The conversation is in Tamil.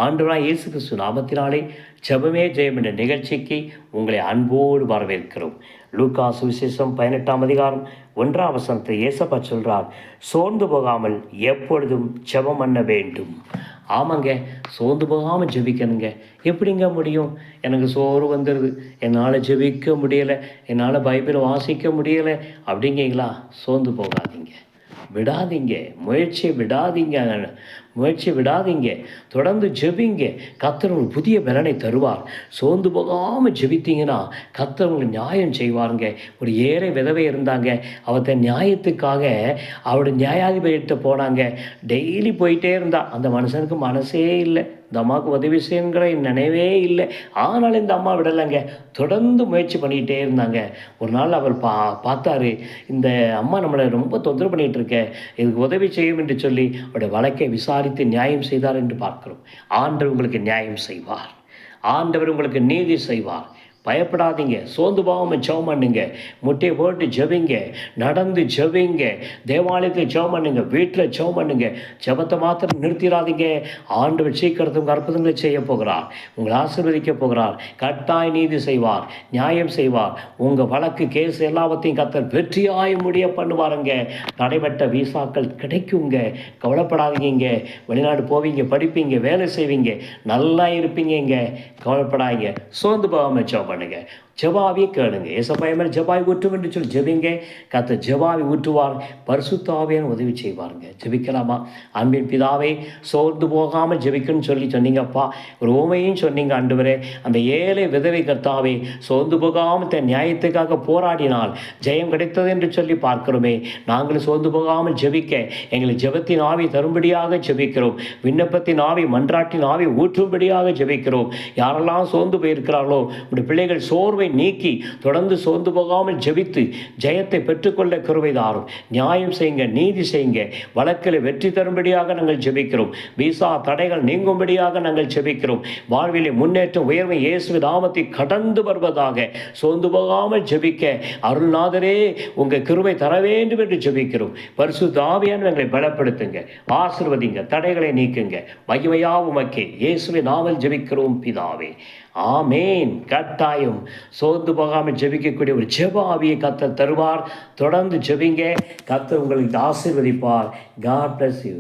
ஆண்டவராய் இயேசு கிறிஸ்து நாமத்தினாலே ஜெபமே ஜெயம் என்ற நிகழ்ச்சிக்கு உங்களை அன்போடு வரவேற்கிறோம். லூக்கா சுவிசேஷம் 18ஆம் அதிகாரம் 1ஆம் வசனத்தில் இயேசப்பா சொல்றார், சோர்ந்து போகாமல் எப்பொழுதும் ஜெபம் பண்ண வேண்டும். ஆமாங்க, சோர்ந்து போகாமல் ஜெபிக்கணுங்க. எப்படிங்க முடியும்? எனக்கு சோறு வந்துடுது, என்னால் ஜெபிக்க முடியலை, என்னால் பைபிளை வாசிக்க முடியலை அப்படிங்கீங்களா? சோர்ந்து போகாதீங்க, விடாதீங்க, முயற்சி விடாதீங்க, தொடர்ந்து ஜெபிங்க. கர்த்தர் உங்களுக்கு புதிய பலனை தருவார். சோர்ந்து போகாமல் ஜெபித்தீங்கன்னா கர்த்தர் உங்களுக்கு நியாயம் செய்வாருங்க. ஒரு ஏழை விதவை இருந்தாங்க, அவத்த நியாயத்துக்காக அவருடைய நியாயாதிபதிகிட்ட போனாங்க. டெய்லி போயிட்டே இருந்தா. அந்த மனுஷனுக்கு மனசே இல்லை, இந்த அம்மாவுக்கு உதவி செய்யணுங்கிற நினைவே இல்லை. ஆனாலும் இந்த அம்மா விடலைங்க, தொடர்ந்து முயற்சி பண்ணிக்கிட்டே இருந்தாங்க. ஒரு நாள் அவர் பார்த்தாரு, இந்த அம்மா நம்மளை ரொம்ப தொந்தரவு பண்ணிகிட்டு இருக்க, இதுக்கு உதவி செய்யும் என்று சொல்லி அவருடைய வழக்கை விசாரித்து நியாயம் செய்தார் என்று பார்க்கிறோம். ஆண்டவர் உங்களுக்கு நியாயம் செய்வார், ஆண்டவர் உங்களுக்கு நீதி செய்வார். பயப்படாதீங்க, சோர்ந்து போகாமல் ஜெபம் பண்ணுங்க, முட்டையை போட்டு ஜெபிங்க, நடந்து ஜெபிங்க, தேவாலயத்தில் ஜெபம் பண்ணுங்க, வீட்டில் ஜெபம் பண்ணுங்க. ஜெபத்தை மாத்திரம் நிறுத்திடாதீங்க. ஆண்டவர் சீக்கிரத்தும் அற்புதங்களை செய்ய போகிறார், உங்களை ஆசீர்வதிக்க போகிறார், கட்டாய நீதி செய்வார், நியாயம் செய்வார். உங்கள் வழக்கு கேஸ் எல்லாவற்றையும் கர்த்தர் வெற்றியாய் முடிய பண்ணுவாருங்க. தடைபட்ட விசாக்கள் கிடைக்குங்க, கவலைப்படாதீங்க. வெளிநாடு போவீங்க, படிப்பீங்க, வேலை செய்வீங்க, நல்லா இருப்பீங்க, கவலைப்படாதீங்க. சோர்ந்து போகாமல் ஜெபம் பண்ணுங்க, ஜெபாவியை கேளுங்க. ஏசப்பாய் மேல் ஜெபாவி ஊற்றும் என்று சொல்லி ஜெபிங்க, கர்த்தர் ஜெபாவி ஊற்றுவார், பரிசுத்த ஆவியானவர் உதவி செய்வாருங்க. ஜெபிக்கலாமா? அன்பின் பிதாவே, சோர்ந்து போகாமல் ஜெபிக்கணும்னு சொல்லி சொன்னீங்கப்பா. ஒரு உவமையும் சொன்னீங்க ஆண்டவரே. அந்த ஏழை விதவை கர்த்தாவே சோர்ந்து போகாமல் தன் நியாயத்துக்காக போராடினால் ஜெயம் கிடைத்தது என்று சொல்லி பார்க்கிறோமே. நாங்களும் சோர்ந்து போகாமல் ஜெபிக்க எங்களுக்கு ஜெபத்தின் ஆவி தரும்படியாக ஜெபிக்கிறோம். விண்ணப்பத்தின் ஆவி, மன்றாட்டின் ஆவி ஊற்றும்படியாக ஜெபிக்கிறோம். யாரெல்லாம் சோர்ந்து போயிருக்கிறார்களோ உடைய பிள்ளைகள் சோர்வை நீக்கி தொடர்ந்து சோர்ந்து போகாமல் ஜெபித்து ஜெயத்தை பெற்றுக்கொள்ள கிருபை தாரும். நியாயம் செய்யுங்க, நீதி செய்யுங்க, வழக்கில் வெற்றி தரும்படியாக நாங்கள் ஜெபிக்கிறோம். விசா தடைகள் நீங்கும்படியாக நாங்கள் ஜெபிக்கிறோம். வாழ்விலே முன்னேற்றம், உயர்வை இயேசு நாமத்தை கடந்து வருவதாக சோர்ந்து போகாமல் ஜெபிக்க அருள்நாதரே உங்கள் கிருபை தர வேண்டும் என்று ஜெபிக்கிறோம். பரிசுத்த ஆவியானவர் எங்களை பலப்படுத்துங்க, ஆசீர்வதிங்க, தடைகளை நீக்குங்க. மகிமையா உமக்கே இயேசுவின் நாமத்தில் ஜெபிக்கிறோம் பிதாவே, ஆமேன். கட்டாயம் சோர்ந்து போகாமல் ஜெபிக்கக்கூடிய ஒரு ஜெப ஆவியை கர்த்தர் தருவார். தொடர்ந்து ஜெபிங்க, கர்த்தர் உங்களுக்கு ஆசீர்வதிப்பார். God bless you.